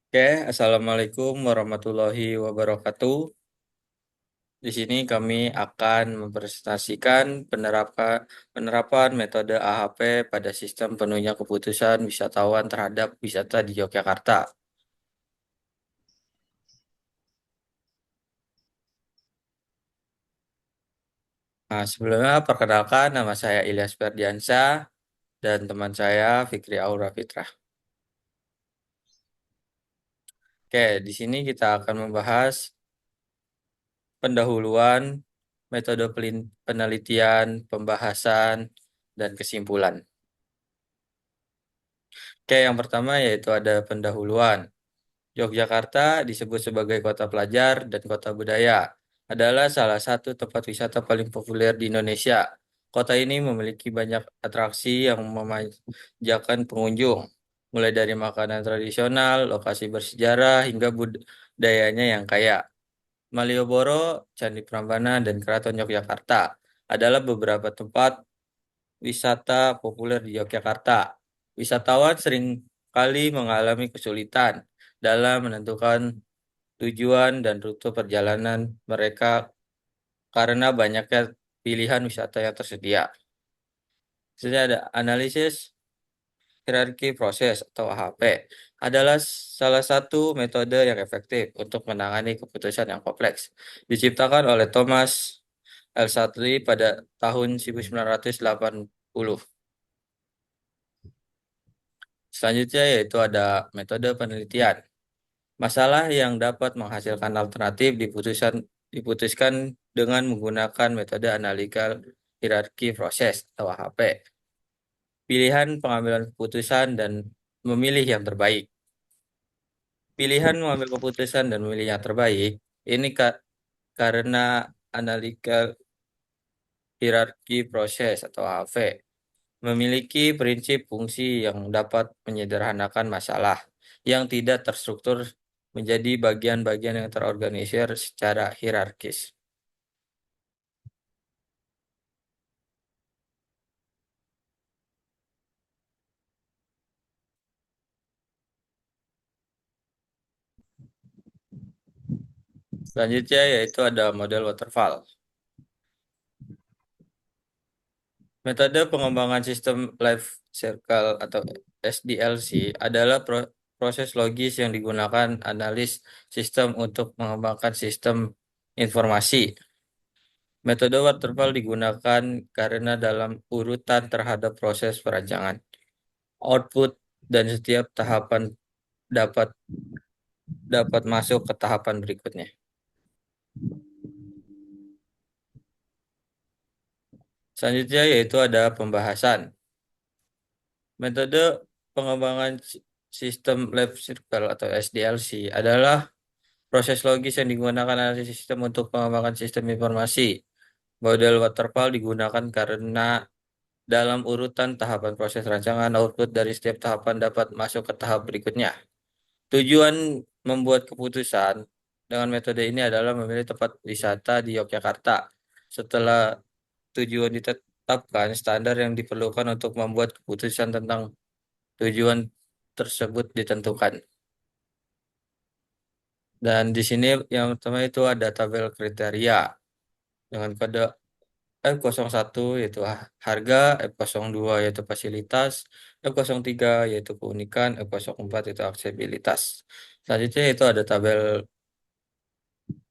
Oke, Assalamualaikum warahmatullahi wabarakatuh. Di sini kami akan mempresentasikan penerapan metode AHP pada sistem penuhnya keputusan wisatawan terhadap wisata di Yogyakarta. Nah, sebelumnya perkenalkan nama saya Ilyas Ferdiansyah dan teman saya Fikri Aura Fitrah. Oke, di sini kita akan membahas pendahuluan, metode penelitian, pembahasan, dan kesimpulan. Oke, yang pertama yaitu ada pendahuluan. Yogyakarta disebut sebagai kota pelajar dan kota budaya. Adalah salah satu tempat wisata paling populer di Indonesia. Kota ini memiliki banyak atraksi yang memanjakan pengunjung, mulai dari makanan tradisional, lokasi bersejarah, hingga budayanya yang kaya. Malioboro, Candi Prambanan, dan Keraton Yogyakarta adalah beberapa tempat wisata populer di Yogyakarta. Wisatawan sering kali mengalami kesulitan dalam menentukan tujuan dan rute perjalanan mereka karena banyaknya pilihan wisata yang tersedia. Selanjutnya ada analisis hierarki proses atau AHP adalah salah satu metode yang efektif untuk menangani keputusan yang kompleks. Diciptakan oleh Thomas L. Sutcliffe pada tahun 1980. Selanjutnya yaitu ada metode penelitian. Masalah yang dapat menghasilkan alternatif diputuskan dengan menggunakan metode analikal hierarki proses atau AHP. Pilihan pengambilan keputusan dan memilih yang terbaik. Pilihan mengambil keputusan dan memilih yang terbaik ini karena analikal hierarki proses atau AHP memiliki prinsip fungsi yang dapat menyederhanakan masalah yang tidak terstruktur menjadi bagian-bagian yang terorganisir secara hierarkis. Selanjutnya yaitu ada model waterfall. Metode pengembangan sistem life circle atau SDLC adalah proses logis yang digunakan analis sistem untuk mengembangkan sistem informasi. Metode waterfall digunakan karena dalam urutan terhadap proses perancangan, output, dan setiap tahapan dapat dapat masuk ke tahapan berikutnya. Selanjutnya yaitu ada pembahasan. Metode pengembangan sistem life circle atau SDLC adalah proses logis yang digunakan analisis sistem untuk pengembangan sistem informasi. Model waterfall digunakan karena dalam urutan tahapan proses rancangan output dari setiap tahapan dapat masuk ke tahap berikutnya. Tujuan membuat keputusan dengan metode ini adalah memilih tempat wisata di Yogyakarta. Setelah tujuan ditetapkan, standar yang diperlukan untuk membuat keputusan tentang tujuan tersebut ditentukan. Dan di sini yang pertama itu ada tabel kriteria dengan kode F01 yaitu harga, F02 yaitu fasilitas, F03 yaitu keunikan, F04 itu aksesibilitas. Selanjutnya itu ada tabel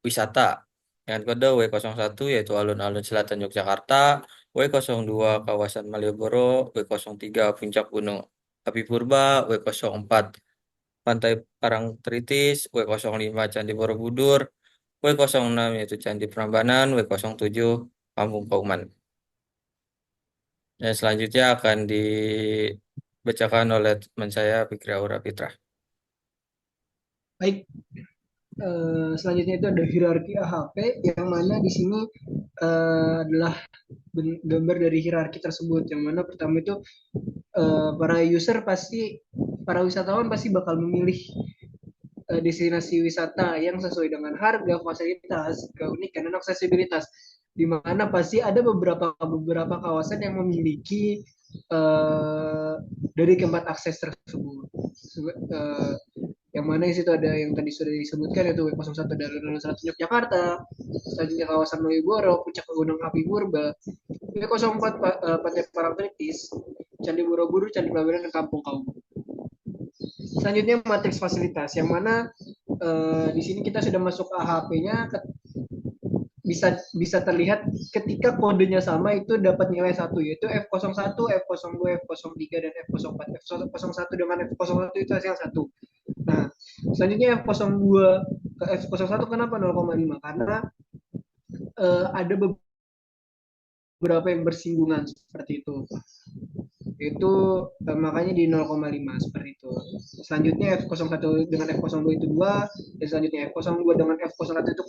wisata dengan kode W01 yaitu alun-alun selatan Yogyakarta, W02 kawasan Malioboro, W03 puncak Gunung Api Purba, W04 Pantai Parangtritis, W05 Candi Borobudur, W06 yaitu Candi Prambanan, W07 Kampung Kauman. Dan selanjutnya akan dibacakan oleh teman saya Fikri Aura Fitrah. Baik, selanjutnya itu ada hierarki AHP yang mana di sini adalah gambar dari hierarki tersebut. Yang mana pertama itu para wisatawan pasti bakal memilih destinasi wisata yang sesuai dengan harga, fasilitas, keunikan dan aksesibilitas. Di mana pasti ada beberapa kawasan yang memiliki dari keempat akses tersebut. yang mana di situ ada yang tadi sudah disebutkan yaitu W01 dari Alun-Alun Yogyakarta, selanjutnya kawasan Malioboro, puncak Gunung Api Purba, W04 Pantai Parangtritis, Candi Borobudur, Candi Prambanan, dan Kampung Kaum. Selanjutnya matriks fasilitas, yang mana di sini kita sudah masuk AHP-nya, bisa terlihat ketika kodenya sama itu dapat nilai satu, yaitu F01, F02, F03, dan F04. F01 dengan F01 itu hasil satu. Nah, selanjutnya F02 ke F01 kenapa 0,5? Karena ada beberapa yang bersinggungan seperti itu. Itu makanya di 0,5 seperti itu. Selanjutnya F01 dengan F02 itu 2, dan selanjutnya F02 dengan F01 itu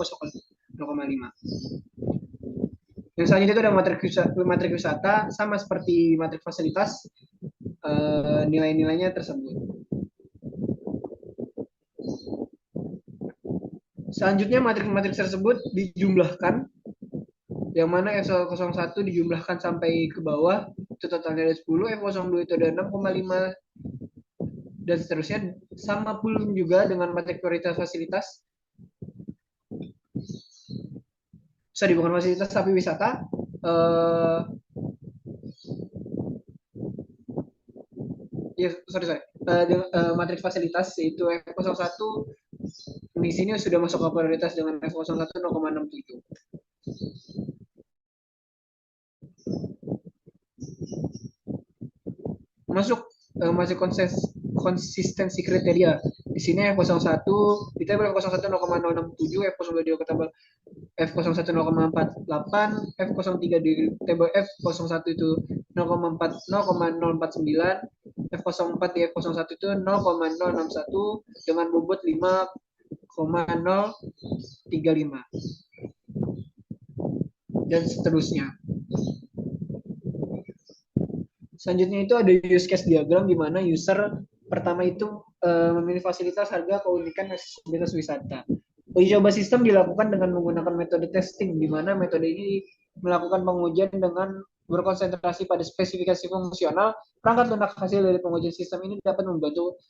0,5. Yang selanjutnya itu ada matrik wisata, sama seperti matrik fasilitas, nilai-nilainya tersebut. Selanjutnya matrik-matrik tersebut dijumlahkan, yang mana F01 dijumlahkan sampai ke bawah, itu totalnya ada 10, F02 itu ada 6,5, dan seterusnya. Sama pula juga dengan matrik prioritas fasilitas, bukan fasilitas tapi wisata, ya sorry, matrik fasilitas yaitu F01 di sini sudah masuk ke prioritas dengan F01 0,67. Masuk konsistensi kriteria. Di sini F01 di tabel F01 0,067, F02 di tabel F01 0,48, F03 di tabel F01 itu 0,049, F04 di F01 itu 0,061 dengan bobot 5,035 dan seterusnya. Selanjutnya itu ada use case diagram, di mana user pertama itu memilih fasilitas, harga, keunikan, aksesibilitas wisata. Uji coba sistem dilakukan dengan menggunakan metode testing, di mana metode ini melakukan pengujian dengan berkonsentrasi pada spesifikasi fungsional. Perangkat lunak hasil dari pengujian sistem ini dapat membantu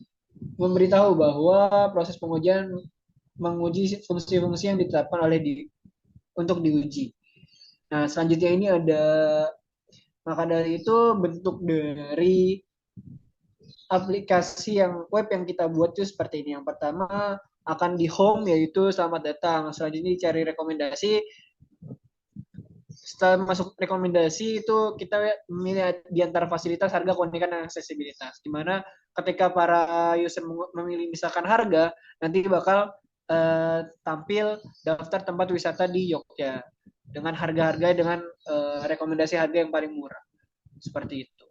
memberitahu bahwa proses pengujian menguji fungsi-fungsi yang ditetapkan untuk diuji. Nah, selanjutnya ini ada, maka dari itu bentuk dari aplikasi web yang kita buat itu seperti ini. Yang pertama akan di home, yaitu selamat datang. Selanjutnya cari rekomendasi. Setelah masuk rekomendasi itu kita memilih di antara fasilitas, harga, keunikan, dan aksesibilitas. Dimana ketika para user memilih misalkan harga, nanti bakal tampil daftar tempat wisata di Jogja dengan harga-harga, dengan rekomendasi harga yang paling murah. Seperti itu.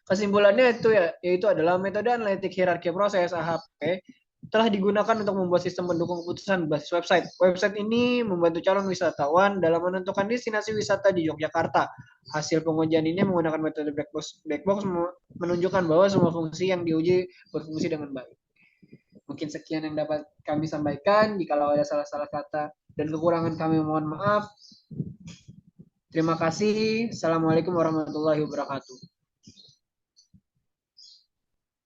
Kesimpulannya yaitu adalah metode analitik hierarki proses AHP telah digunakan untuk membuat sistem pendukung keputusan berbasis website. Website ini membantu calon wisatawan dalam menentukan destinasi wisata di Yogyakarta. Hasil pengujian ini menggunakan metode black box menunjukkan bahwa semua fungsi yang diuji berfungsi dengan baik. Mungkin sekian yang dapat kami sampaikan. Jikalau ada salah-salah kata dan kekurangan, kami mohon maaf. Terima kasih. Assalamualaikum warahmatullahi wabarakatuh.